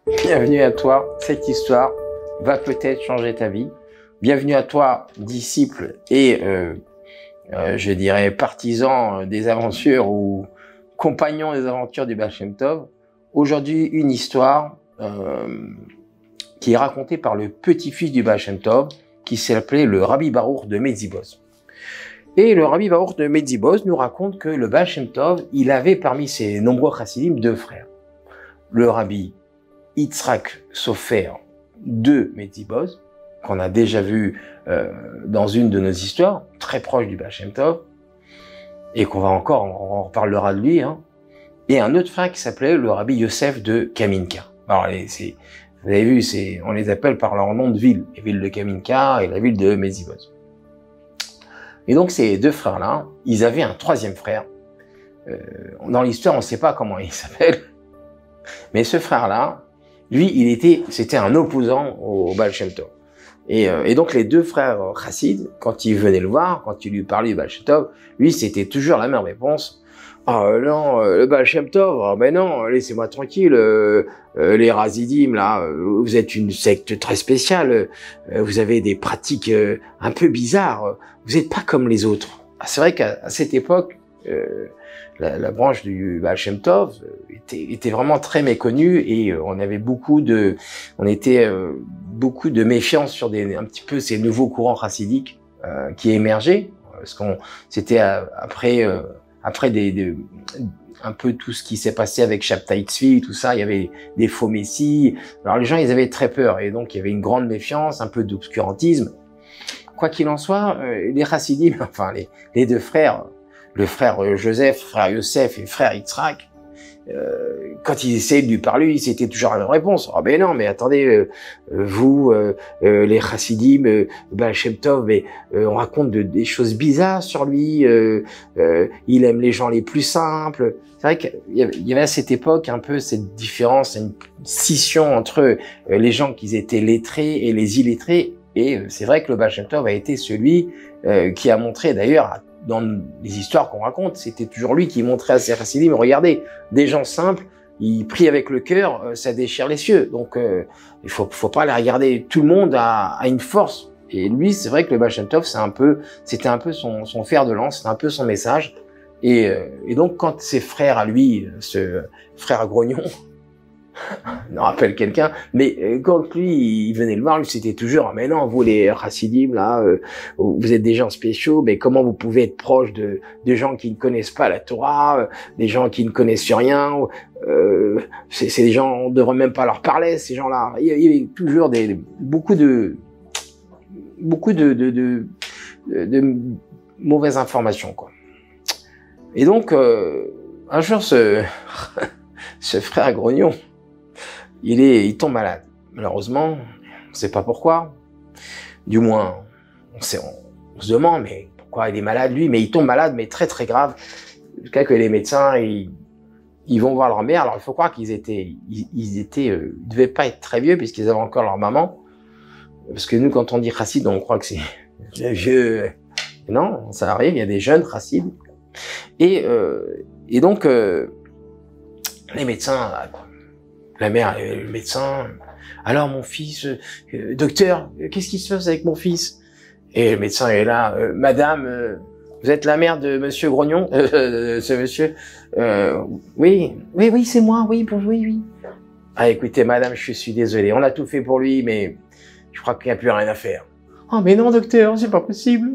Bienvenue à toi, cette histoire va peut-être changer ta vie. Bienvenue à toi, disciple et je dirais partisan des aventures ou compagnon des aventures du Baal Shem Tov. Aujourd'hui, une histoire qui est racontée par le petit-fils du Baal Shem Tov, qui s'appelait le Rabbi Baruch de Medzibozh. Et le Rabbi Baruch de Medzibozh nous raconte que le Baal Shem Tov, il avait parmi ses nombreux chassidim deux frères. Le Rabbi Yitzhak Sofer de Medzibozh, qu'on a déjà vu dans une de nos histoires, très proche du Baal Shem Tov, et qu'on va encore, on reparlera de lui, hein. Et un autre frère qui s'appelait le Rabbi Yosef de Kaminka. Alors, vous avez vu, on les appelle par leur nom de ville, la ville de Kaminka et la ville de Medzibozh. Et donc, ces deux frères-là, ils avaient un troisième frère. Dans l'histoire, on ne sait pas comment il s'appelle, mais ce frère-là, lui, c'était un opposant au Baal Shem Tov. Et donc, les deux frères chassides, quand ils venaient le voir, quand ils lui parlaient du Baal Shem Tov, lui, c'était toujours la même réponse. Ah non, le Baal Shem Tov, oh, ben non, laissez-moi tranquille, les Hasidim, là, vous êtes une secte très spéciale, vous avez des pratiques un peu bizarres, vous n'êtes pas comme les autres. Ah, c'est vrai qu'à cette époque, la branche du Baal Shem Tov était vraiment très méconnue et on avait beaucoup de méfiance sur un petit peu ces nouveaux courants chassidiques qui émergeaient, parce c'était après un peu tout ce qui s'est passé avec Shabtai Tzvi, tout ça, il y avait des faux messies. Alors les gens, ils avaient très peur et donc il y avait une grande méfiance, un peu d'obscurantisme. Quoi qu'il en soit, les chassidim, enfin les deux frères, le frère Joseph, frère Yosef et le frère Yitzhak, quand ils essayaient de lui parler, c'était toujours la même réponse. Ah ben non, mais attendez, vous, les chassidim, Baal Shem Tov, mais on raconte des choses bizarres sur lui. Il aime les gens les plus simples. C'est vrai qu'il y avait à cette époque un peu cette différence, une scission entre les gens qui étaient lettrés et les illettrés. Et c'est vrai que le Baal Shem Tov a été celui qui a montré d'ailleurs dans les histoires qu'on raconte, c'était toujours lui qui montrait à ses chassidim, regardez, des gens simples, ils prient avec le cœur, ça déchire les cieux. Donc, il faut pas les regarder. Tout le monde a une force. Et lui, c'est vrai que le Baal Shem Tov, c'était un peu son fer de lance, c'était un peu son message. Et donc, quand ses frères à lui, ce frère grognon, on rappelle quelqu'un, mais quand lui, il venait le voir, lui, c'était toujours, mais non, vous les chassidim, là, vous êtes des gens spéciaux, mais comment vous pouvez être proche de gens qui ne connaissent pas la Torah, des gens qui ne connaissent rien, c'est des gens, on ne devrait même pas leur parler, ces gens-là. Il y avait toujours beaucoup de mauvaises informations, quoi. Et donc, un jour, ce frère grognon, il tombe malade. Malheureusement, on ne sait pas pourquoi. Du moins, on se demande, mais pourquoi il est malade, lui? Mais il tombe malade, mais très très grave. Jusqu'à que les médecins, ils vont voir leur mère. Alors, il faut croire qu'ils devaient pas être très vieux, puisqu'ils avaient encore leur maman. Parce que nous, quand on dit chassid, on croit que c'est vieux. Non, ça arrive, il y a des jeunes chassids. Et donc, les médecins, la mère, le médecin, alors mon fils, docteur, qu'est-ce qui se passe avec mon fils? Et le médecin est là, madame, vous êtes la mère de monsieur Grognon, ce monsieur, oui, c'est moi, oui. Ah, écoutez, madame, je suis désolé, on a tout fait pour lui, mais je crois qu'il n'y a plus rien à faire. Oh, mais non, docteur, c'est pas possible.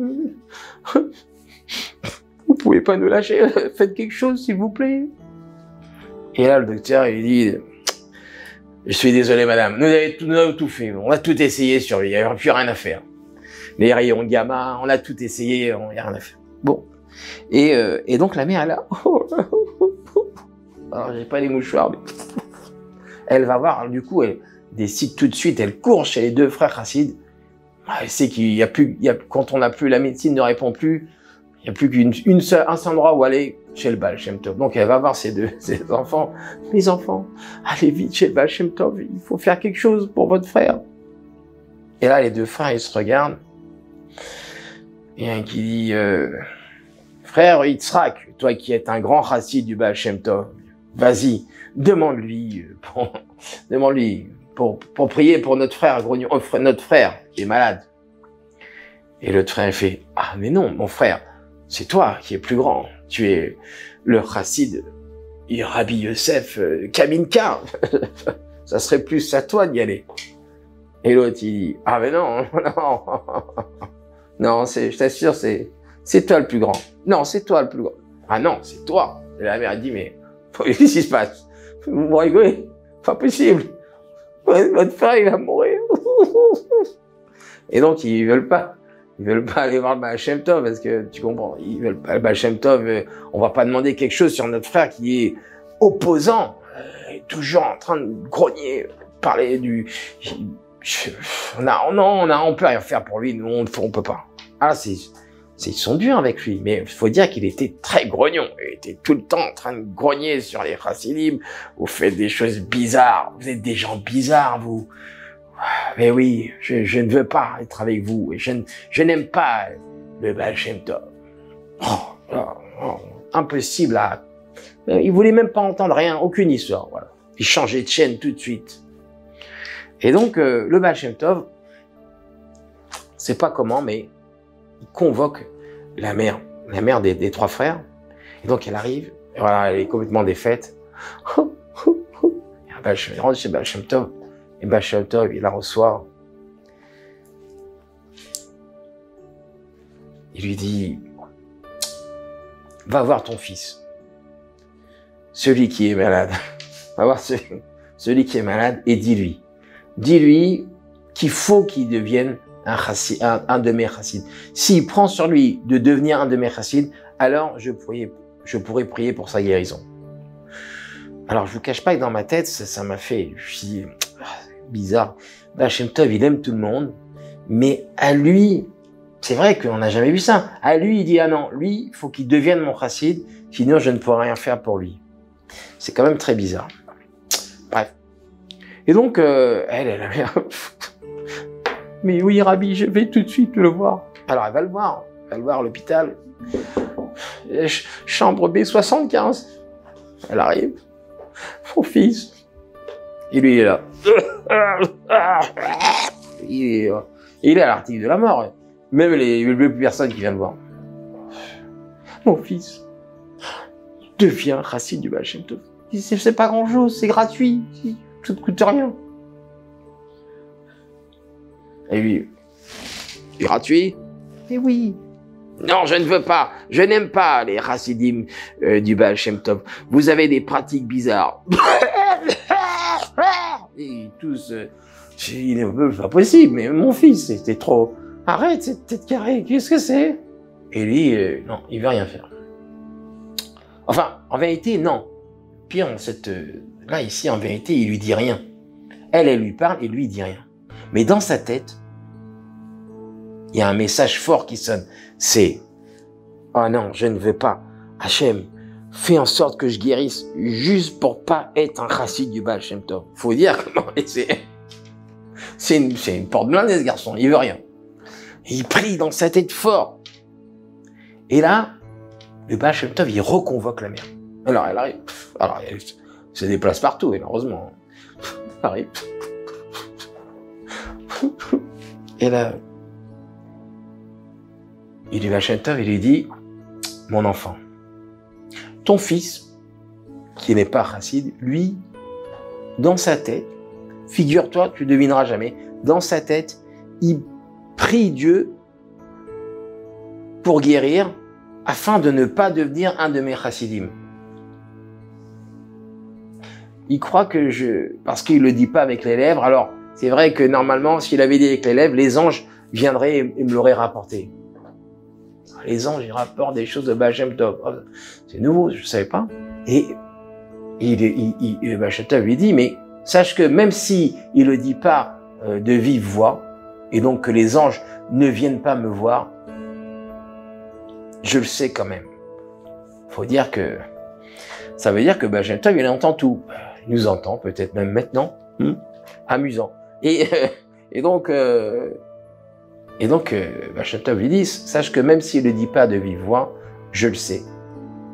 Vous pouvez pas nous lâcher, faites quelque chose, s'il vous plaît. Et là, le docteur, il dit, je suis désolé, madame, nous avons tout fait, on a tout essayé sur lui, il n'y a plus rien à faire. Les rayons gamma, on a tout essayé, il n'y a rien à faire. Bon. Et donc, la mère, elle a, alors, j'ai pas les mouchoirs, mais elle va voir, alors, du coup, elle décide tout de suite, elle court chez les deux frères chassides. Elle sait quand on n'a plus, la médecine ne répond plus, il n'y a plus un seul endroit où aller, chez le Baal Shem Tov. Donc elle va voir ses enfants. Mes enfants, allez vite chez le Baal Shem Tov, il faut faire quelque chose pour votre frère. Et là, les deux frères, ils se regardent. Il y a un qui dit, frère Yitzhak, toi qui es un grand chassid du Baal Shem Tov, vas-y, demande-lui pour prier pour notre frère grognon, notre frère qui est malade. Et l'autre frère fait, ah mais non, mon frère, c'est toi qui es plus grand. Tu es le chassid, Rabbi Yosef Kaminka. Ça serait plus à toi d'y aller. Et l'autre, il dit, ah mais non, non, non, je t'assure, c'est toi le plus grand. Non, c'est toi le plus grand. Ah non, c'est toi. Et la mère dit, mais qu'est-ce qui se passe? Vous rigolez? Pas possible. Votre frère, il va mourir. Et donc, ils veulent pas aller voir le Baal Shem Tov, parce que, tu comprends, ils veulent pas, le Baal Shem Tov, on va pas demander quelque chose sur notre frère qui est opposant, toujours en train de grogner, parler on peut rien faire pour lui, nous, on peut pas. Ah, ils sont durs avec lui, mais il faut dire qu'il était très grognon. Il était tout le temps en train de grogner sur les chassidim. Vous faites des choses bizarres. Vous êtes des gens bizarres, vous. Mais oui, je ne veux pas être avec vous. Et je n'aime pas le Baal Shem Tov. Impossible à... Il voulait même pas entendre rien, aucune histoire. Voilà. Il changeait de chaîne tout de suite. Et donc, le Baal Shem Tov, c'est pas comment, mais il convoque la mère des trois frères. Et donc, elle arrive, et voilà, elle est complètement défaite. Elle rentre chez Baal Shem Tov. Et Baal Shem Tov, il la reçoit. Il lui dit, va voir ton fils. Celui qui est malade. Va voir celui qui est malade et dis-lui. Dis-lui qu'il faut qu'il devienne un de mes chassides. S'il prend sur lui de devenir un de mes chassides, alors je pourrais prier pour sa guérison. Alors je vous cache pas que dans ma tête, ça m'a fait, je me suis dit, bizarre. Baal Shem Tov, il aime tout le monde, mais à lui, c'est vrai qu'on n'a jamais vu ça. À lui, il dit, ah non, lui, il faut qu'il devienne mon chassid, sinon je ne pourrai rien faire pour lui. C'est quand même très bizarre. Bref. Et donc, elle avait... Mais oui, Rabbi, je vais tout de suite le voir. Alors, elle va le voir. Elle va le voir à l'hôpital. Chambre B75. Elle arrive. Mon fils. Et lui, il est là. Il est à l'article de la mort. Même les personnes qui viennent le voir. Mon fils devient chassid du Baal Shem Tov. C'est pas grand chose, c'est gratuit. Ça ne coûte rien. Et lui, c'est gratuit? Eh oui. Non, je ne veux pas. Je n'aime pas les chassidim du Baal Shem Tov. Vous avez des pratiques bizarres. Et tous, il est pas possible, mais mon fils, c'était trop... Arrête cette tête carrée, qu'est-ce que c'est? Et lui, non, il veut rien faire. Enfin, en vérité, non. Pire, là, ici, en vérité, il lui dit rien. Elle lui parle et lui, il dit rien. Mais dans sa tête, il y a un message fort qui sonne. C'est, oh non, je ne veux pas. Hachem, fais en sorte que je guérisse juste pour pas être un chassid du Baal Shem Tov. Faut dire comment c'est une porte blindée, ce garçon. Il veut rien. Et il prie dans sa tête fort. Et là, le Baal Shem Tov, il reconvoque la mère. Alors, elle arrive. Alors, elle se déplace partout, et heureusement. Elle arrive. Et là, il lui va Shem Tov, il lui dit, mon enfant, ton fils, qui n'est pas chassid, lui, dans sa tête, figure-toi, tu devineras jamais, dans sa tête, il prie Dieu pour guérir, afin de ne pas devenir un de mes chassidim. Il croit que parce qu'il le dit pas avec les lèvres, alors c'est vrai que normalement, s'il avait dit avec les lèvres, les anges viendraient et me l'auraient rapporté. Les anges, ils rapportent des choses de Baal Shem Tov. Oh, c'est nouveau, je savais pas. Et Baal Shem Tov lui dit, mais sache que même si il le dit pas de vive voix, et donc que les anges ne viennent pas me voir, je le sais quand même. Faut dire que ça veut dire que Baal Shem Tov, il entend tout. Il nous entend peut-être même maintenant. Amusant. Et donc Baal Shem Tov lui dit, sache que même s'il le dit pas de vive voix, je le sais.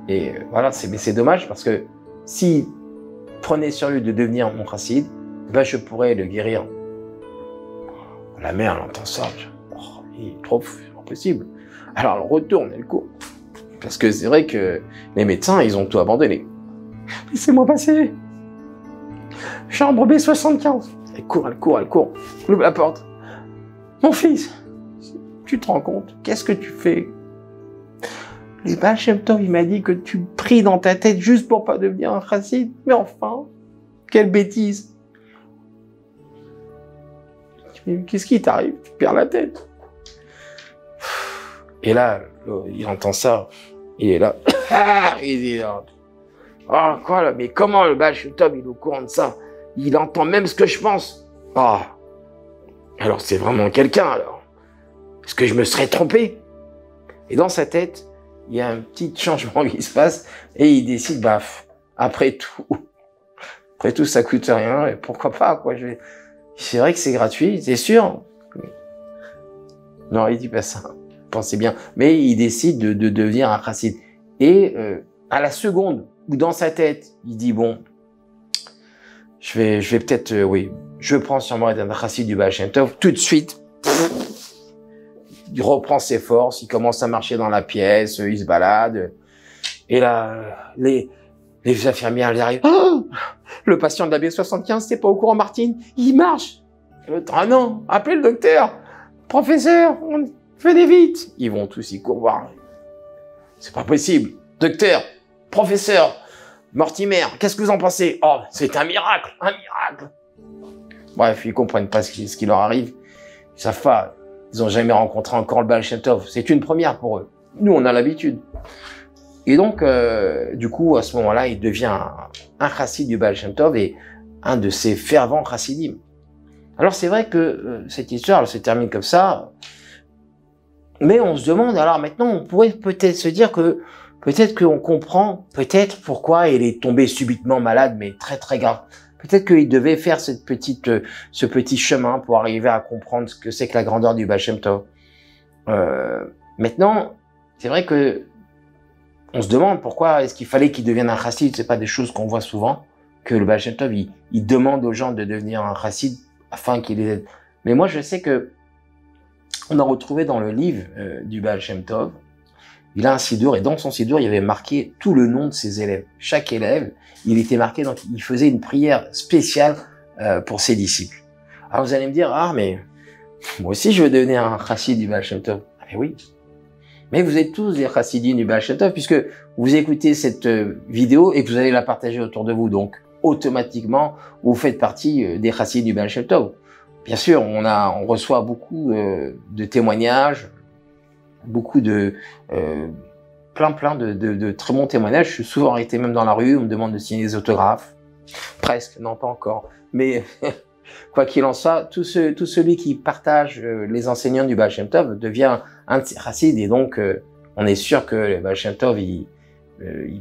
Et voilà, mais c'est dommage parce que si prenait sur lui de devenir mon chassid, ben je pourrais le guérir. La mère, elle entend ça. Oh, il est trop impossible. Alors, elle retourne, elle court. Parce que c'est vrai que les médecins, ils ont tout abandonné. Laissez-moi passer. Chambre B75. Elle court. Ouvre la porte. Mon fils, tu te rends compte? Qu'est-ce que tu fais? Le Baal Shem Tov, il m'a dit que tu pries dans ta tête juste pour pas devenir un chassid. Mais enfin, quelle bêtise. Qu'est-ce qui t'arrive? Tu perds la tête. Et là, il entend ça. Il est là. Il dit, oh, quoi là? Mais comment le Baal Shem Tov, il est au courant de ça? Il entend même ce que je pense. Oh. Alors c'est vraiment quelqu'un, alors. Est-ce que je me serais trompé? Et dans sa tête, il y a un petit changement qui se passe et il décide, après tout, ça coûte rien et pourquoi pas, quoi. C'est vrai que c'est gratuit, c'est sûr. Non, il dit pas ça. Pensez bien. Mais il décide de devenir un chassid. Et à la seconde où dans sa tête, il dit bon, je vais peut-être, je prends sur moi d'être un chassid du Baal Shem Tov. Tout de suite, il reprend ses forces, il commence à marcher dans la pièce, il se balade. Et là, les infirmières, elles arrivent. Oh, le patient de la B75, t'es pas au courant, Martine? Il marche. L'autre, ah non, appelez le docteur. Professeur, venez vite. Ils vont tous y courir. C'est pas possible. Docteur, professeur, Mortimer, qu'est-ce que vous en pensez? Oh, c'est un miracle. Bref, ils comprennent pas ce qui leur arrive. Ils savent pas. Ils ont jamais rencontré encore le Baal Shem Tov. C'est une première pour eux. Nous, on a l'habitude. Et donc, du coup, à ce moment-là, il devient un chassid du Baal Shem Tov et un de ses fervents chassidim. Alors, c'est vrai que cette histoire, elle se termine comme ça. Mais on se demande, alors maintenant, on pourrait peut-être se dire que peut-être qu'on comprend peut-être pourquoi il est tombé subitement malade, mais très très grave. Peut-être qu'il devait faire ce petit chemin pour arriver à comprendre ce que c'est que la grandeur du Baal Shem Tov. Maintenant, c'est vrai que on se demande pourquoi est-ce qu'il fallait qu'il devienne un chassid. C'est pas des choses qu'on voit souvent, que le Baal Shem Tov, il demande aux gens de devenir un chassid afin qu'il les aide. Mais moi, je sais que on a retrouvé dans le livre du Baal Shem Tov, il a un siddur, et dans son siddur, il y avait marqué tout le nom de ses élèves. Chaque élève, il était marqué, donc il faisait une prière spéciale pour ses disciples. Alors vous allez me dire, ah mais moi aussi je veux devenir un chassid du Baal Shem Tov. Ah mais oui, mais vous êtes tous des chassidim du Baal Shem Tov, puisque vous écoutez cette vidéo et que vous allez la partager autour de vous, donc automatiquement, vous faites partie des chassidim du Baal Shem Tov. Bien sûr, on reçoit beaucoup de témoignages, beaucoup de plein de très bons témoignages. Je suis souvent arrêté même dans la rue, on me demande de signer des autographes. Presque, non pas encore. Mais quoi qu'il en soit, tout celui qui partage les enseignants du Baal Shem Tov devient un de ses chassids, et donc on est sûr que le Baal Shem Tov il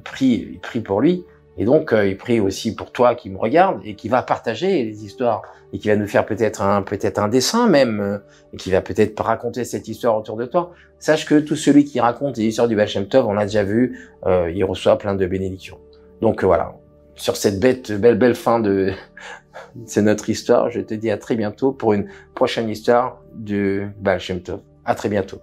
prie pour lui. Et donc, il prie aussi pour toi qui me regarde et qui va partager les histoires et qui va nous faire peut-être un dessin même et qui va peut-être raconter cette histoire autour de toi. Sache que tout celui qui raconte les histoires du Baal Shem Tov, on l'a déjà vu, il reçoit plein de bénédictions. Donc voilà, sur cette belle fin de c'est notre histoire, je te dis à très bientôt pour une prochaine histoire du Baal Shem Tov. À très bientôt.